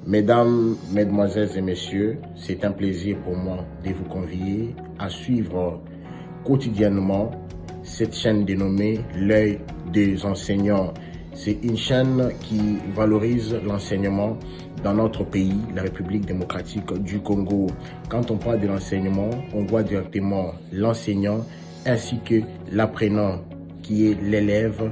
Mesdames, Mesdemoiselles et Messieurs, c'est un plaisir pour moi de vous convier à suivre quotidiennement cette chaîne dénommée L'œil des enseignants. C'est une chaîne qui valorise l'enseignement dans notre pays, la République démocratique du Congo. Quand on parle de l'enseignement, on voit directement l'enseignant ainsi que l'apprenant qui est l'élève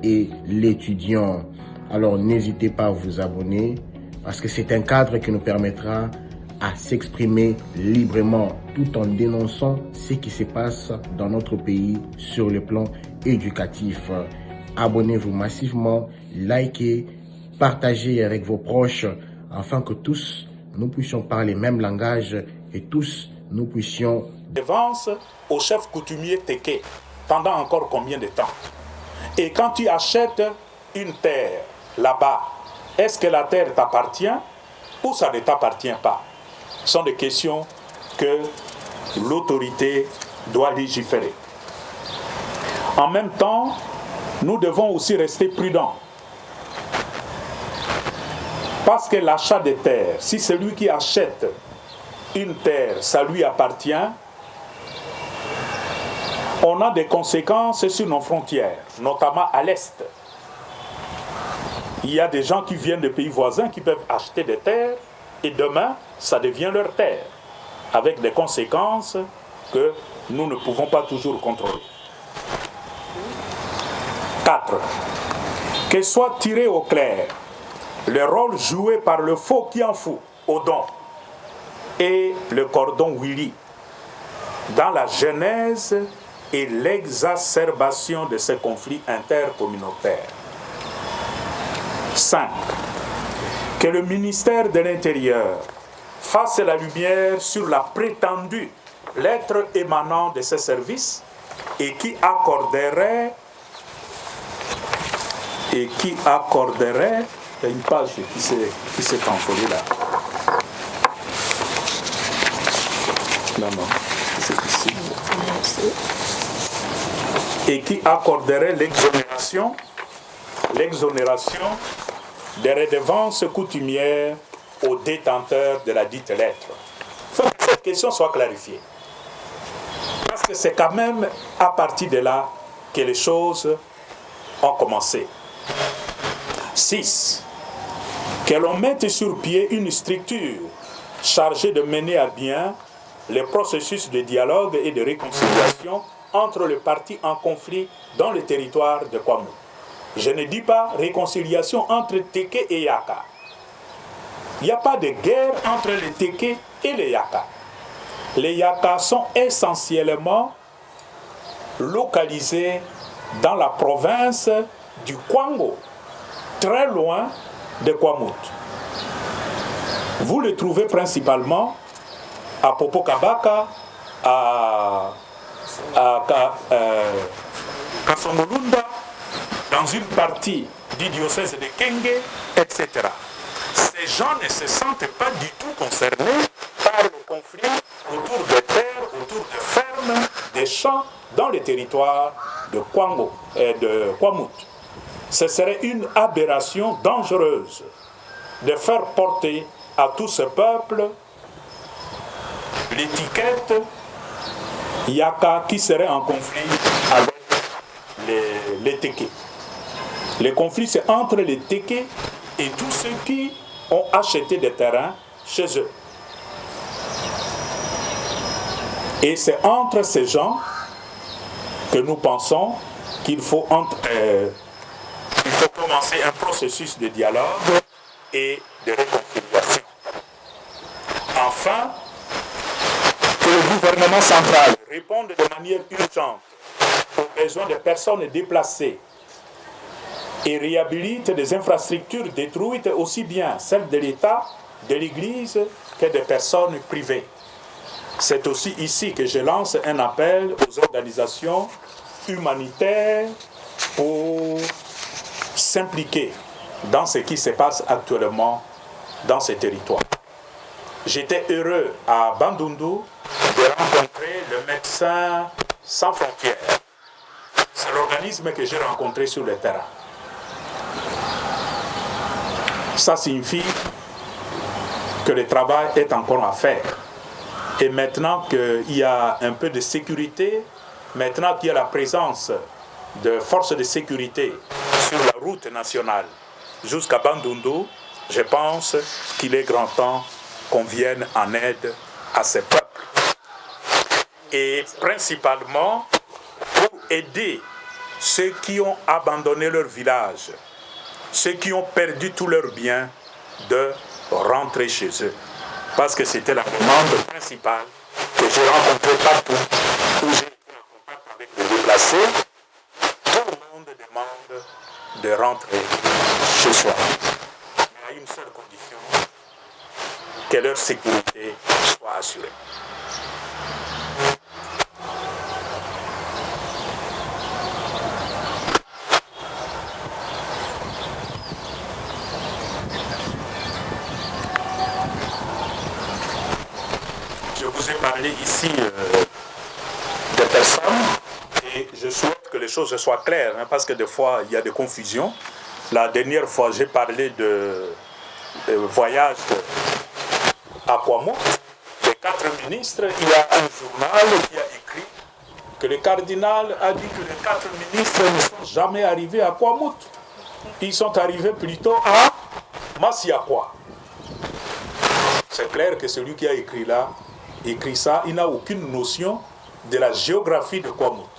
et l'étudiant. Alors n'hésitez pas à vous abonner parce que c'est un cadre qui nous permettra à s'exprimer librement tout en dénonçant ce qui se passe dans notre pays sur le plan éducatif. Abonnez-vous massivement, likez, partagez avec vos proches afin que tous nous puissions parler le même langage et tous nous puissions... Devance au chef coutumier Teke pendant encore combien de temps? Et quand tu achètes une terre là-bas, est-ce que la terre t'appartient ou ça ne t'appartient pas? Ce sont des questions que l'autorité doit légiférer. En même temps, nous devons aussi rester prudents. Parce que l'achat des terres, si celui qui achète une terre, ça lui appartient, on a des conséquences sur nos frontières, notamment à l'Est. Il y a des gens qui viennent de pays voisins qui peuvent acheter des terres et demain, ça devient leur terre, avec des conséquences que nous ne pouvons pas toujours contrôler. 4. Que soit tiré au clair le rôle joué par le faux Kianfu Odon et le cordon Willy dans la genèse et l'exacerbation de ces conflits intercommunautaires. 5. Que le ministère de l'Intérieur fasse la lumière sur la prétendue lettre émanant de ces services et qui accorderait il y a une page qui s'est envolée là. Non, c'est ici. Et qui accorderait l'exonération des redevances coutumières aux détenteurs de la dite lettre. Il faut que cette question soit clarifiée. Parce que c'est quand même à partir de là que les choses ont commencé. 6. Que l'on mette sur pied une structure chargée de mener à bien les processus de dialogue et de réconciliation entre les parties en conflit dans le territoire de Kwame. Je ne dis pas réconciliation entre Teke et Yaka. Il n'y a pas de guerre entre les Teke et les Yaka. Les Yaka sont essentiellement localisés dans la province du Kwango, très loin de Kwamut. Vous les trouvez principalement à Popokabaka, à Kasongolunda, dans une partie du diocèse de Kenge, etc. Ces gens ne se sentent pas du tout concernés par le conflit autour des terres, autour de fermes, des champs dans le territoire de Kwango et de Kwamut. Ce serait une aberration dangereuse de faire porter à tout ce peuple l'étiquette Yaka qui serait en conflit avec les Teke. Le conflit, c'est entre les Teke et tous ceux qui ont acheté des terrains chez eux. Et c'est entre ces gens que nous pensons qu'il faut commencer un processus de dialogue et de réconciliation. Enfin, que le gouvernement central réponde de manière urgente aux besoins des personnes déplacées et réhabilite des infrastructures détruites, aussi bien celles de l'État, de l'Église, que des personnes privées. C'est aussi ici que je lance un appel aux organisations humanitaires pour s'impliquer dans ce qui se passe actuellement dans ces territoires. J'étais heureux à Bandundu de rencontrer le Médecins sans frontières. C'est l'organisme que j'ai rencontré sur le terrain. Ça signifie que le travail est encore à faire. Et maintenant qu'il y a un peu de sécurité, maintenant qu'il y a la présence de forces de sécurité sur la route nationale jusqu'à Bandundu, je pense qu'il est grand temps qu'on vienne en aide à ces peuples. Et principalement pour aider ceux qui ont abandonné leur village, ceux qui ont perdu tous leurs biens, de rentrer chez eux. Parce que c'était la demande principale que j'ai rencontrée partout où j'ai été en contact avec les déplacés. Tout le monde demande de rentrer chez soi. Mais à une seule condition, que leur sécurité soit assurée. Je vous ai parlé ici des personnes et je souhaite que les choses soient claires, hein, parce que des fois il y a des confusions. La dernière fois j'ai parlé de voyage à Kwamouth, les 4 ministres. Il y a un journal qui a écrit que le cardinal a dit que les 4 ministres ne sont jamais arrivés à Kwamouth. Ils sont arrivés plutôt à Masiakwa. C'est clair que celui qui a écrit ça, il n'a aucune notion de la géographie de Kwamouth.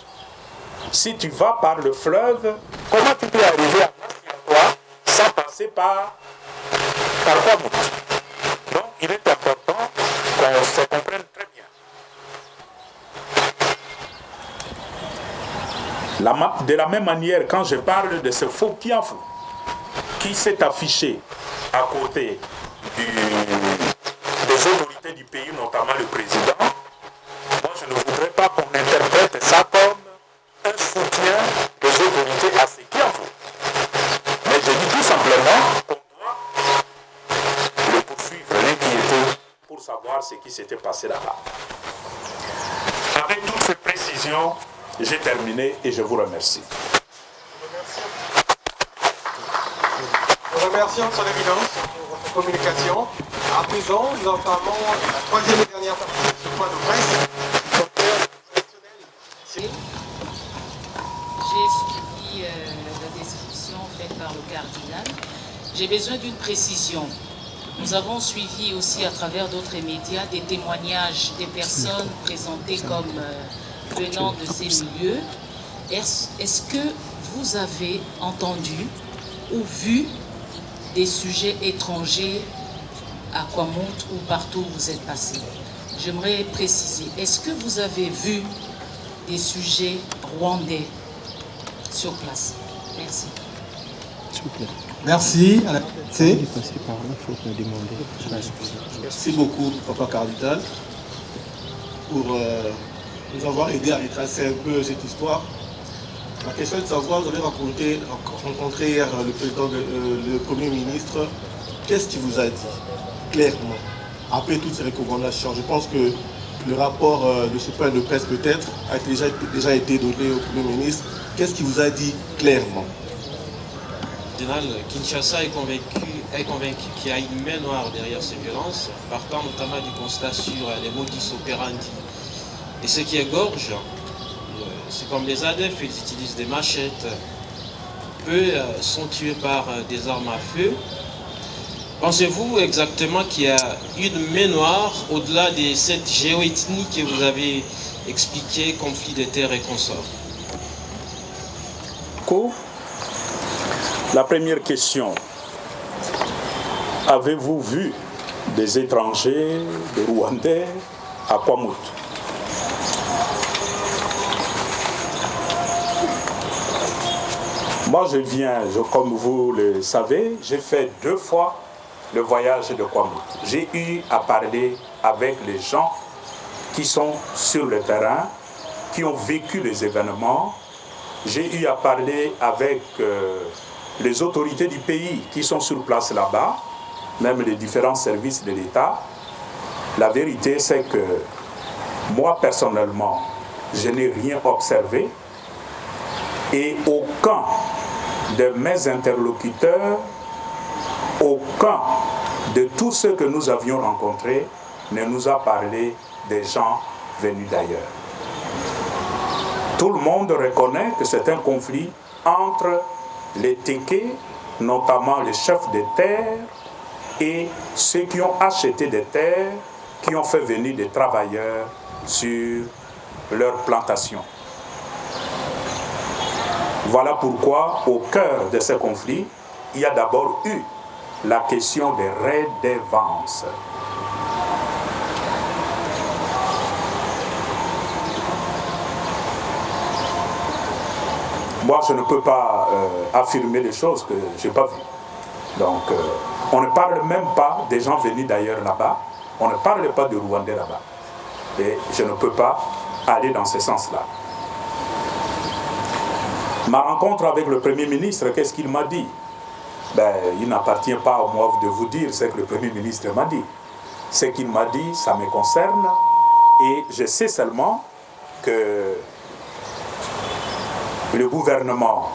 Si tu vas par le fleuve, comment tu peux arriver à Masiakwa sans passer par Kwamouth? Donc il est important qu'on se comprenne très bien. De la même manière, quand je parle de ce faux Kianfou qui s'est affiché à côté des autorités du pays, notamment le président, moi je ne voudrais pas qu'on interprète ça comme un soutien des autorités à ce Kianfou. Mais je dis tout simplement qu'on doit le poursuivre, l'inquiéter pour savoir ce qui s'était passé là-bas. Avec toutes ces précisions, j'ai terminé et je vous remercie. Nous remercions son éminence pour votre communication. À présent, nous entamons la 3e et dernière partie de ce point de presse. J'ai suivi la description faite par le cardinal. J'ai besoin d'une précision. Nous avons suivi aussi à travers d'autres médias des témoignages des personnes présentées comme venant de ces milieux. Est-ce que vous avez entendu ou vu des sujets étrangers à Kwamouth ou partout où vous êtes passé? J'aimerais préciser, est-ce que vous avez vu des sujets rwandais sur place? Merci. Merci à la RDC. Merci beaucoup, Papa Cardinal, pour nous avoir aidé à retracer un peu cette histoire. La question est de savoir, vous avez rencontré hier le président, le Premier ministre. Qu'est-ce qu'il vous a dit clairement après toutes ces recommandations? Je pense que le rapport de ce point de presse peut-être a déjà été donné au Premier ministre. Qu'est-ce qu'il vous a dit clairement? Kinshasa est convaincu qu'il y a une main noire derrière ces violences, partant notamment du constat sur les modus operandi. Et ce qui égorge, c'est comme les ADF, ils utilisent des machettes. Eux sont tués par des armes à feu. Pensez-vous exactement qu'il y a une main noire au-delà de cette géoethnie que vous avez expliqué, conflit de terre et consorts? La première question, avez-vous vu des étrangers, des Rwandais à Kwamouth? Moi comme vous le savez, j'ai fait 2 fois le voyage de Kwamouth. J'ai eu à parler avec les gens qui sont sur le terrain, qui ont vécu les événements. J'ai eu à parler avec les autorités du pays qui sont sur place là-bas, même les différents services de l'État. La vérité, c'est que moi, personnellement, je n'ai rien observé et aucun de mes interlocuteurs, aucun de tous ceux que nous avions rencontrés, ne nous a parlé des gens venus d'ailleurs. Tout le monde reconnaît que c'est un conflit entre les Téké, notamment les chefs des terres, et ceux qui ont acheté des terres, qui ont fait venir des travailleurs sur leurs plantations. Voilà pourquoi, au cœur de ces conflits, il y a d'abord eu la question des redevances. Moi, je ne peux pas affirmer des choses que je n'ai pas vues. Donc, on ne parle même pas des gens venus d'ailleurs là-bas. On ne parle pas de Rwandais là-bas. Et je ne peux pas aller dans ce sens-là. Ma rencontre avec le Premier ministre, qu'est-ce qu'il m'a dit? Il n'appartient pas à moi de vous dire ce que le Premier ministre m'a dit. Ce qu'il m'a dit, ça me concerne. Et je sais seulement que le gouvernement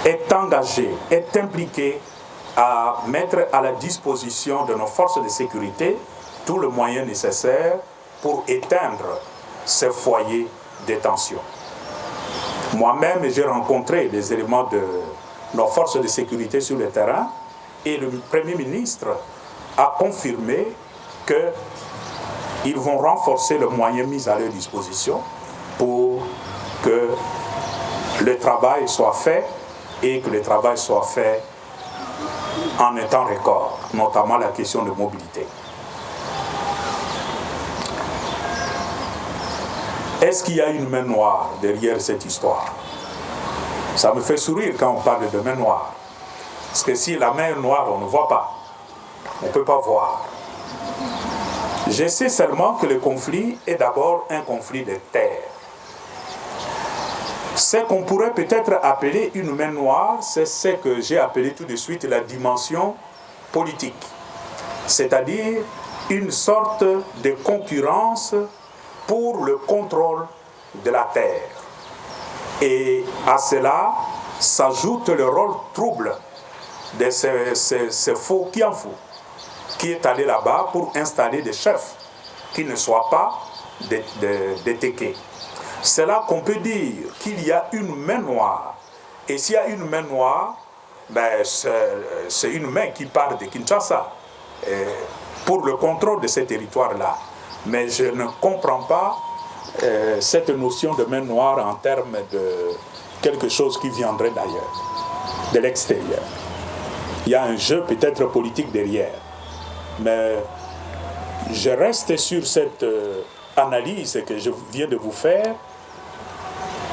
est engagé, est impliqué à mettre à la disposition de nos forces de sécurité tout le moyen nécessaire pour éteindre ces foyers de tension. Moi-même, j'ai rencontré des éléments de nos forces de sécurité sur le terrain et le Premier ministre a confirmé qu'ils vont renforcer le moyen mis à leur disposition pour que le travail soit fait et que le travail soit fait en un temps record, notamment la question de mobilité. Est-ce qu'il y a une main noire derrière cette histoire? Ça me fait sourire quand on parle de main noire. Parce que si la main est noire, on ne voit pas. On ne peut pas voir. Je sais seulement que le conflit est d'abord un conflit de terre. Ce qu'on pourrait peut-être appeler une main noire, c'est ce que j'ai appelé tout de suite la dimension politique. C'est-à-dire une sorte de concurrence pour le contrôle de la terre. Et à cela s'ajoute le rôle trouble de ce faux Kianfou qui est allé là-bas pour installer des chefs qui ne soient pas des Téké. C'est là qu'on peut dire qu'il y a une main noire. Et s'il y a une main noire, c'est une main qui part de Kinshasa pour le contrôle de ces territoires-là. Mais je ne comprends pas cette notion de main noire en termes de quelque chose qui viendrait d'ailleurs, de l'extérieur. Il y a un jeu peut-être politique derrière. Mais je reste sur cette analyse que je viens de vous faire.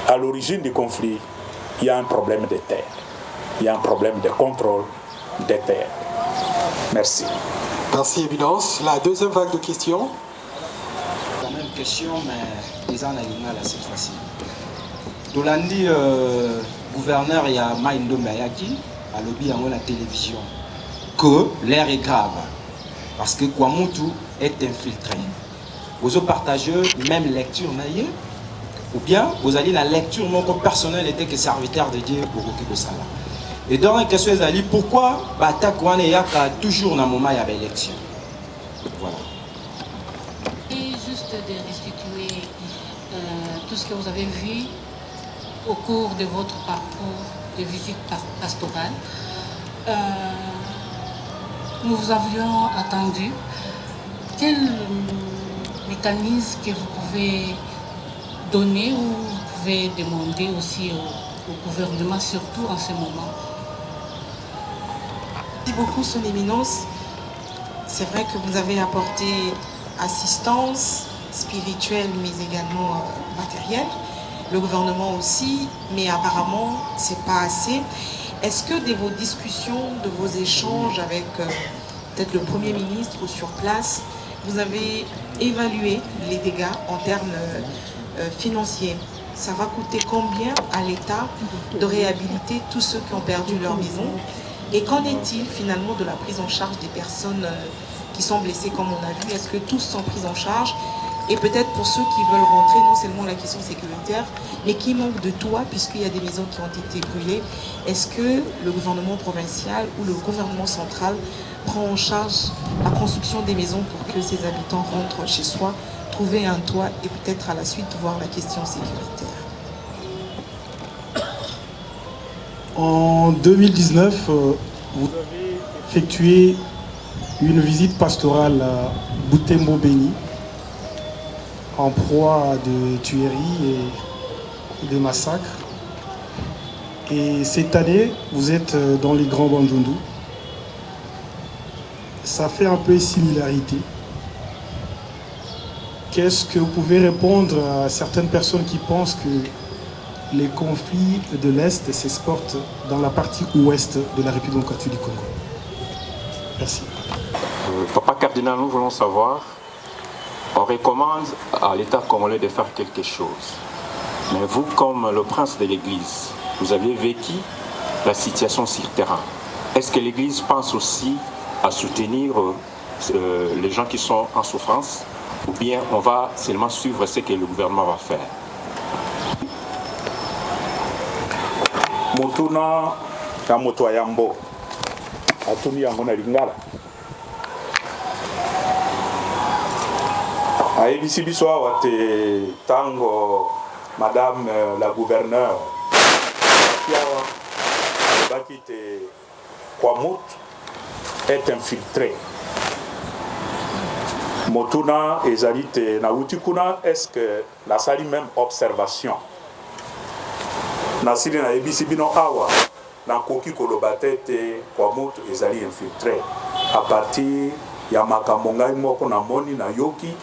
À l'origine du conflit, il y a un problème de terre. Il y a un problème de contrôle des terres. Merci. Merci, Évidence. La deuxième vague de questions. La même question, mais les analyses cette fois-ci. Dolandi, gouverneur, il y a Maindo Mayaki, à lobby à la télévision, que l'air est grave. Parce que Kwamutu est infiltré. Vous avez partagé même lecture, ou bien vous allez la lecture non personnelle était que serviteur de Dieu pour occuper ça là. Et dans la question, pourquoi Batak Waneyaka toujours dans le moment il y avait élection? Voilà. Et juste de restituer tout ce que vous avez vu au cours de votre parcours de visite pastorale. Nous vous avions attendu. Quel mécanisme que vous pouvez donner ou vous pouvez demander aussi au gouvernement, surtout en ce moment? Merci beaucoup, Son Éminence. C'est vrai que vous avez apporté assistance spirituelle, mais également matérielle. Le gouvernement aussi, mais apparemment, c'est pas assez. Est-ce que de vos discussions, de vos échanges avec peut-être le Premier ministre ou sur place, vous avez évalué les dégâts en termes financiers? Ça va coûter combien à l'État de réhabiliter tous ceux qui ont perdu leur maison? Et qu'en est-il finalement de la prise en charge des personnes qui sont blessées comme on a vu? Est-ce que tous sont pris en charge? Et peut-être pour ceux qui veulent rentrer, non seulement la question sécuritaire, mais qui manquent de toit, puisqu'il y a des maisons qui ont été brûlées. Est-ce que le gouvernement provincial ou le gouvernement central prend en charge la construction des maisons pour que ces habitants rentrent chez soi, trouver un toit et peut-être à la suite voir la question sécuritaire? En 2019, vous avez effectué une visite pastorale à Butembo-Beni, en proie à de tueries et de massacres. Et cette année, vous êtes dans les Grands Bandundu. Ça fait un peu similarité. Qu'est-ce que vous pouvez répondre à certaines personnes qui pensent que les conflits de l'Est s'exportent dans la partie ouest de la République démocratique du Congo? Merci. Papa Cardinal, nous voulons savoir, on recommande à l'État congolais de faire quelque chose. Mais vous, comme le prince de l'Église, vous avez vécu la situation sur le terrain. Est-ce que l'Église pense aussi à soutenir les gens qui sont en souffrance, ou bien on va seulement suivre ce que le gouvernement va faire? Motuna kamoto ayambo atuni yango na lingala ayebisi biso awa te tango madame la gouverneure awa baki te Kwamut est infiltré. Motuna ezali te na utikuna, est-ce que la sali même observation nasili na ebisi bino awa na koki kolobate te Kwamut ezali infiltré à partir ya makambo ngai moko na moni na yoki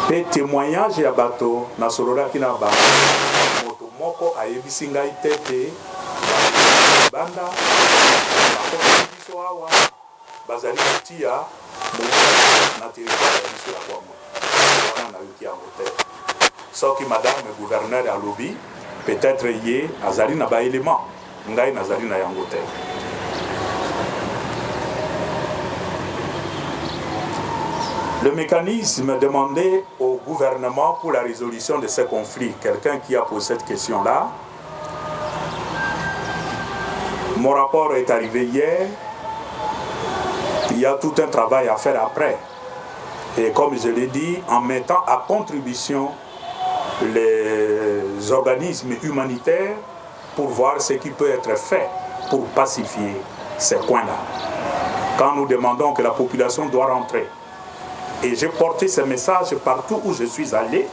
pe témoignage ya bato na sololaki na ba moto moko ayebisi ngai te banda bakoki biso awa bazali kotia na territoire ya biso ya Kwamut wana na yoki yango te. Soki madame le gouverneur à lobby, peut-être yé azali na ba élément, ngai nazali na yango te. Le mécanisme demandé au gouvernement pour la résolution de ces conflits, quelqu'un qui a posé cette question-là, mon rapport est arrivé hier, il y a tout un travail à faire après. Et comme je l'ai dit, en mettant à contribution les organismes humanitaires pour voir ce qui peut être fait pour pacifier ces coins-là. Quand nous demandons que la population doit rentrer, et j'ai porté ce message partout où je suis allé,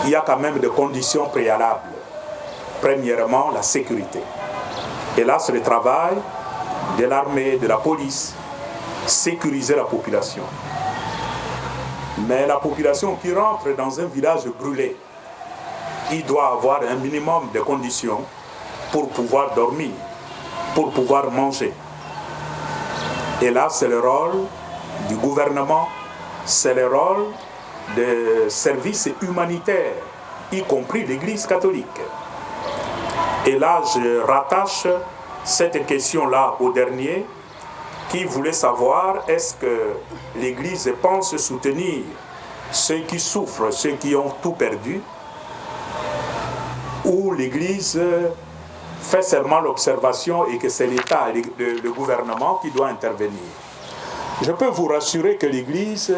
il y a quand même des conditions préalables. Premièrement, la sécurité. Et là, c'est le travail de l'armée, de la police, sécuriser la population. Mais la population qui rentre dans un village brûlé, il doit avoir un minimum de conditions pour pouvoir dormir, pour pouvoir manger. Et là, c'est le rôle du gouvernement, c'est le rôle des services humanitaires, y compris l'Église catholique. Et là, je rattache cette question-là au dernier, qui voulait savoir est-ce que l'Église pense soutenir ceux qui souffrent, ceux qui ont tout perdu, ou l'Église fait seulement l'observation et que c'est l'État, le gouvernement qui doit intervenir. Je peux vous rassurer que l'Église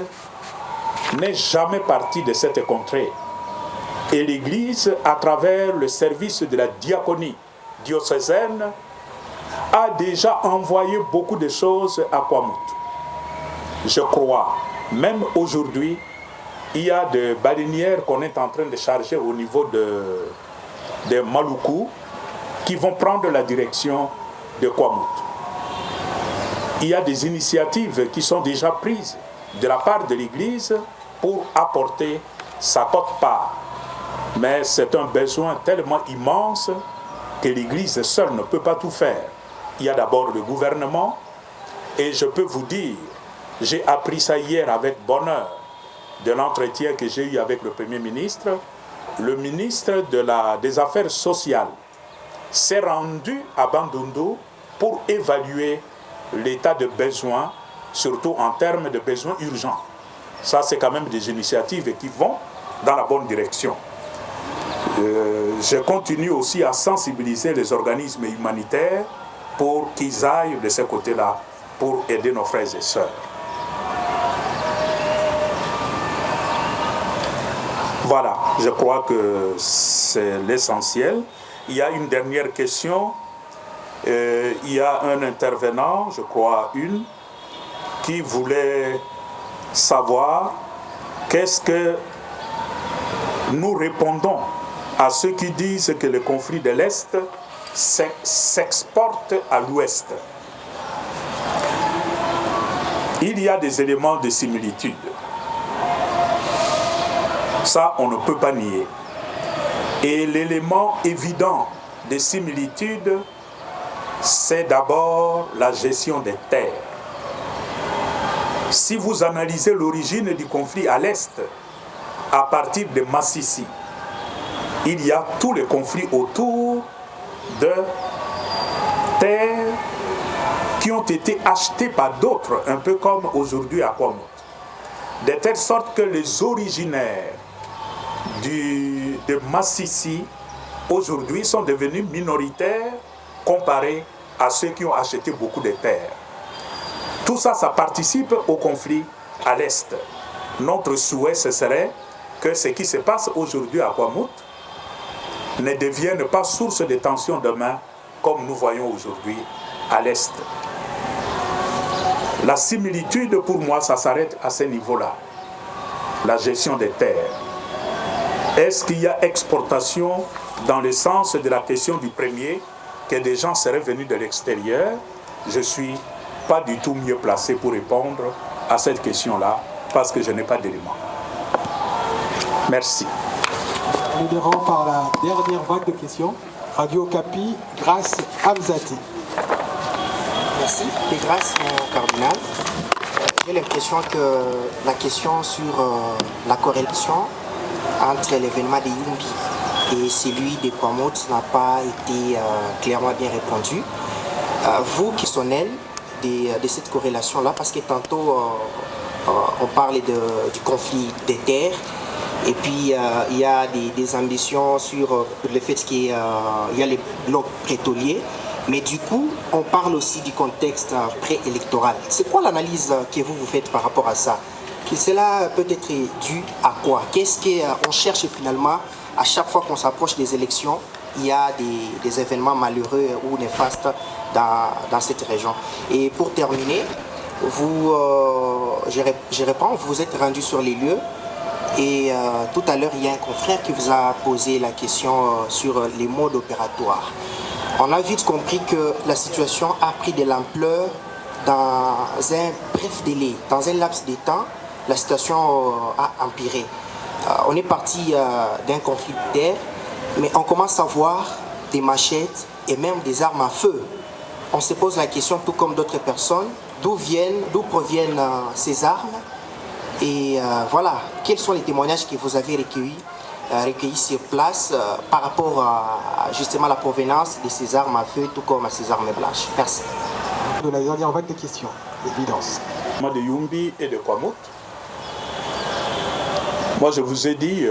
n'est jamais partie de cette contrée. Et l'Église, à travers le service de la diaconie diocésaine, a déjà envoyé beaucoup de choses à Kwamut. Je crois, même aujourd'hui, il y a des baleinières qu'on est en train de charger au niveau de Maluku qui vont prendre la direction de Kwamut. Il y a des initiatives qui sont déjà prises de la part de l'Église pour apporter sa quote-part. Mais c'est un besoin tellement immense que l'Église seule ne peut pas tout faire. Il y a d'abord le gouvernement, et je peux vous dire, j'ai appris ça hier avec bonheur, de l'entretien que j'ai eu avec le Premier ministre. Le ministre des Affaires sociales s'est rendu à Bandundu pour évaluer l'état de besoin surtout en termes de besoins urgents. Ça, c'est quand même des initiatives qui vont dans la bonne direction. Je continue aussi à sensibiliser les organismes humanitaires pour qu'ils aillent de ce côté-là pour aider nos frères et sœurs. Voilà, je crois que c'est l'essentiel. Il y a une dernière question. Il y a un intervenant, je crois qui voulait savoir qu'est-ce que nous répondons à ceux qui disent que le conflit de l'Est s'exporte à l'Ouest. Il y a des éléments de similitude. Ça, on ne peut pas nier. Et l'élément évident de similitude, c'est d'abord la gestion des terres. Si vous analysez l'origine du conflit à l'Est, à partir de Massissi, il y a tous les conflits autour de terres qui ont été achetées par d'autres, un peu comme aujourd'hui à Kwamut. De telle sorte que les originaires de Massissi, aujourd'hui, sont devenus minoritaires comparés à ceux qui ont acheté beaucoup de terres. Tout ça, ça participe au conflit à l'Est. Notre souhait, ce serait que ce qui se passe aujourd'hui à Kwamut ne devienne pas source de tension demain, comme nous voyons aujourd'hui à l'Est. La similitude, pour moi, ça s'arrête à ce niveau-là. La gestion des terres. Est-ce qu'il y a exportation dans le sens de la question du premier, que des gens seraient venus de l'extérieur? Je ne suis pas du tout mieux placé pour répondre à cette question-là, parce que je n'ai pas d'éléments. Merci. Nous démarrons par la dernière vague de questions. Radio Okapi, Grâce Hamzati. Merci. Et grâce mon cardinal, j'ai l'impression que la question sur la corrélation entre l'événement de Yumbi et celui de Kwamut n'a pas été clairement bien répondu. Vous qui sonnez de cette corrélation-là, parce que tantôt on parle du conflit des terres, et puis il y a des ambitions sur le fait qu'il y a les blocs pétroliers, mais du coup on parle aussi du contexte préélectoral. C'est quoi l'analyse que vous faites par rapport à ça? Que cela peut être dû à quoi? Qu'est-ce qu'on cherche finalement à chaque fois qu'on s'approche des élections? Il y a des événements malheureux ou néfastes dans cette région. Et pour terminer, je réponds, vous êtes rendu sur les lieux et tout à l'heure il y a un confrère qui vous a posé la question sur les modes opératoires. On a vite compris que la situation a pris de l'ampleur dans un bref délai, dans un laps de temps. La situation a empiré. On est parti d'un conflit de terre, mais on commence à voir des machettes et même des armes à feu. On se pose la question, tout comme d'autres personnes, d'où proviennent ces armes et voilà, quels sont les témoignages que vous avez recueillis sur place par rapport à justement la provenance de ces armes à feu, tout comme à ces armes blanches. Merci. De la dernière vague de questions, évidence. De Yumbi et de Kwamut. Moi, je vous ai dit,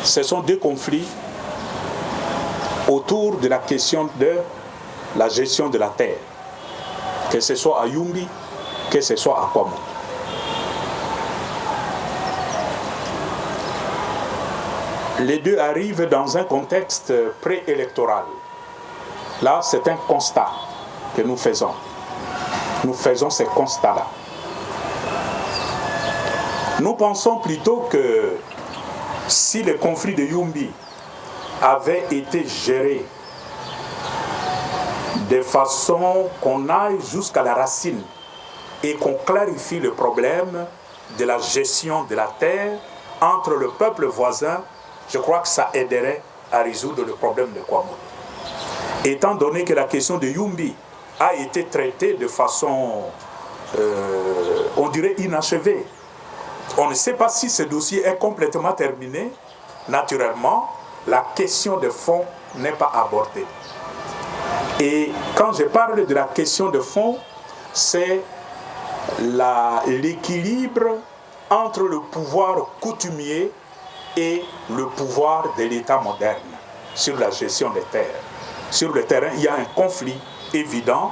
ce sont deux conflits autour de la question de la gestion de la terre, que ce soit à Yumbi, que ce soit à Kwamut. Les deux arrivent dans un contexte préélectoral. Là, c'est un constat que nous faisons. Nous faisons ces constats-là. Nous pensons plutôt que si le conflit de Yumbi avait été géré de façon qu'on aille jusqu'à la racine et qu'on clarifie le problème de la gestion de la terre entre le peuple voisin, je crois que ça aiderait à résoudre le problème de Kwamut. Étant donné que la question de Yumbi a été traitée de façon, on dirait, inachevée, on ne sait pas si ce dossier est complètement terminé. Naturellement, la question de fond n'est pas abordée. Et quand je parle de la question de fond, c'est l'équilibre entre le pouvoir coutumier et le pouvoir de l'État moderne sur la gestion des terres. Sur le terrain, il y a un conflit évident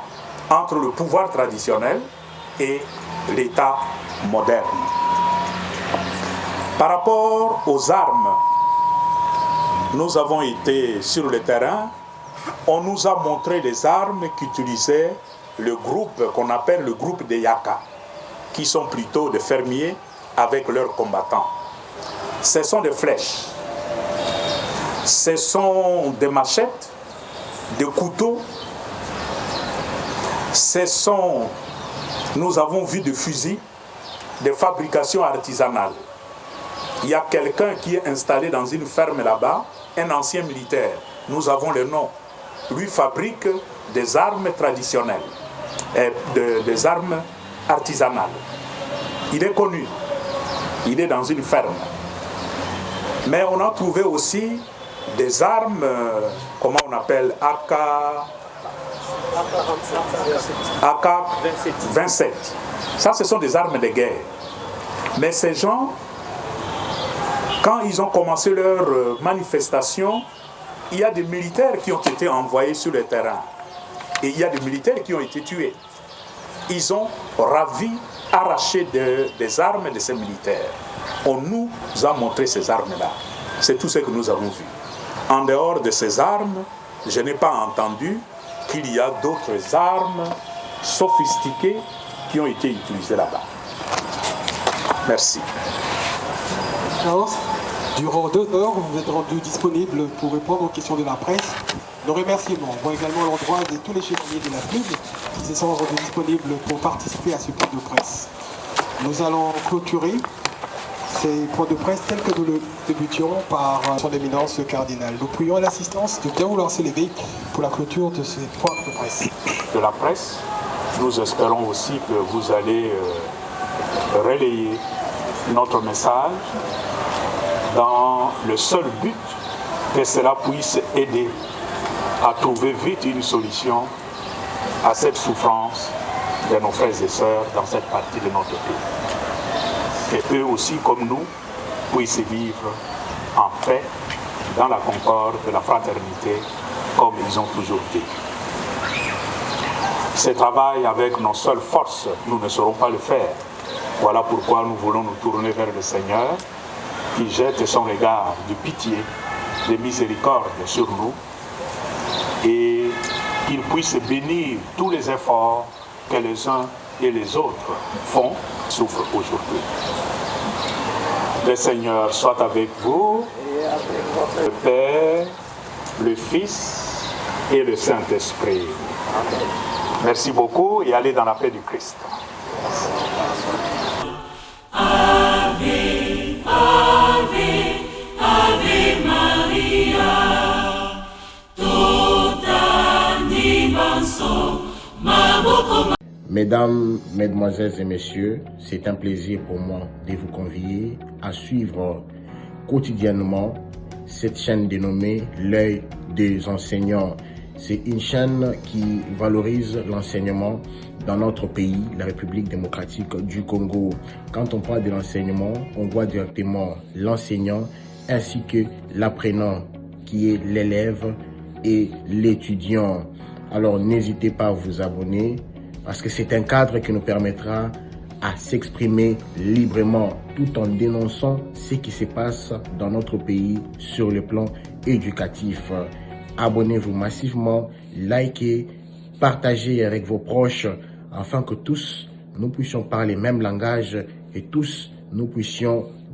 entre le pouvoir traditionnel et l'État moderne. Par rapport aux armes, nous avons été sur le terrain, on nous a montré les armes qu'utilisait le groupe qu'on appelle le groupe des Yaka, qui sont plutôt des fermiers avec leurs combattants. Ce sont des flèches, ce sont des machettes, des couteaux, nous avons vu des fusils, des fabrications artisanales. Il y a quelqu'un qui est installé dans une ferme là-bas, un ancien militaire, nous avons le nom. Lui fabrique des armes traditionnelles, des armes artisanales. Il est connu, il est dans une ferme. Mais on a trouvé aussi des armes, comment on appelle, AK-27. Ça, ce sont des armes de guerre. Mais ces gens, quand ils ont commencé leur manifestation, il y a des militaires qui ont été envoyés sur le terrain. Et il y a des militaires qui ont été tués. Ils ont arraché des armes de ces militaires. On nous a montré ces armes-là. C'est tout ce que nous avons vu. En dehors de ces armes, je n'ai pas entendu qu'il y a d'autres armes sophistiquées qui ont été utilisées là-bas. Merci. Durant 2 heures, vous êtes rendu disponible pour répondre aux questions de la presse. Nos remerciements vont également à l'endroit de tous les chevaliers de la pub qui se sont rendus disponibles pour participer à ce point de presse. Nous allons clôturer ces points de presse tels que nous le débutions par son éminence le cardinal. Nous prions à l'assistance de bien vouloir s'élever pour la clôture de ces points de presse. De la presse, nous espérons aussi que vous allez relayer notre message dans le seul but que cela puisse aider à trouver vite une solution à cette souffrance de nos frères et sœurs dans cette partie de notre pays. Et eux aussi, comme nous, puissent vivre en paix, dans la concorde, la fraternité, comme ils ont toujours dit. Ce travail avec nos seules forces, nous ne saurons pas le faire. Voilà pourquoi nous voulons nous tourner vers le Seigneur, qui jette son regard de pitié, de miséricorde sur nous, et qu'il puisse bénir tous les efforts que les uns et les autres font, souffrent aujourd'hui. Le Seigneur soit avec vous, le Père, le Fils et le Saint-Esprit. Merci beaucoup et allez dans la paix du Christ. Ave, Ave, Ave Maria, tota dimenso, maboko. Mesdames, Mesdemoiselles et Messieurs, c'est un plaisir pour moi de vous convier à suivre quotidiennement cette chaîne dénommée L'œil des enseignants. C'est une chaîne qui valorise l'enseignement dans notre pays, la République démocratique du Congo. Quand on parle de l'enseignement, on voit directement l'enseignant ainsi que l'apprenant qui est l'élève et l'étudiant. Alors n'hésitez pas à vous abonner parce que c'est un cadre qui nous permettra à s'exprimer librement tout en dénonçant ce qui se passe dans notre pays sur le plan éducatif. Abonnez-vous massivement, likez, partagez avec vos proches afin que tous nous puissions parler le même langage et tous nous puissions